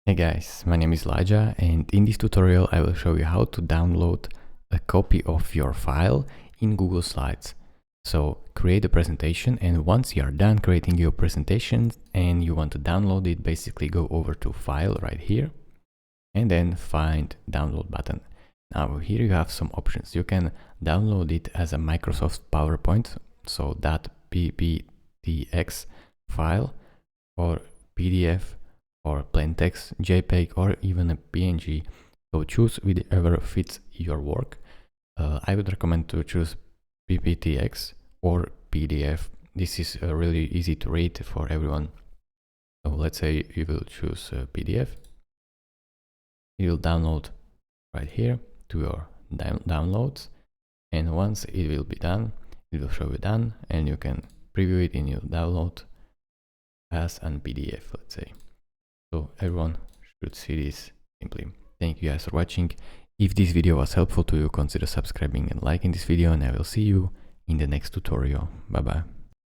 Hey guys, my name is Elijah, and in this tutorial I will show you how to download a copy of your file in Google Slides. So create a presentation, and once you are done creating your presentation and you want to download it, basically go over to File right here and then find Download button. Now here you have some options. You can download it as a Microsoft PowerPoint, so that PPTX file, or PDF, or plain text, JPEG, or even a PNG. So choose whichever fits your work. I would recommend to choose PPTX or PDF. This is really easy to read for everyone. So let's say you will choose PDF. You will download right here to your downloads, and once it will be done, it will show you done, and you can preview it in your download as an PDF, let's say. So everyone should see this simply. Thank you guys for watching. If this video was helpful to you, consider subscribing and liking this video, and I will see you in the next tutorial. Bye bye.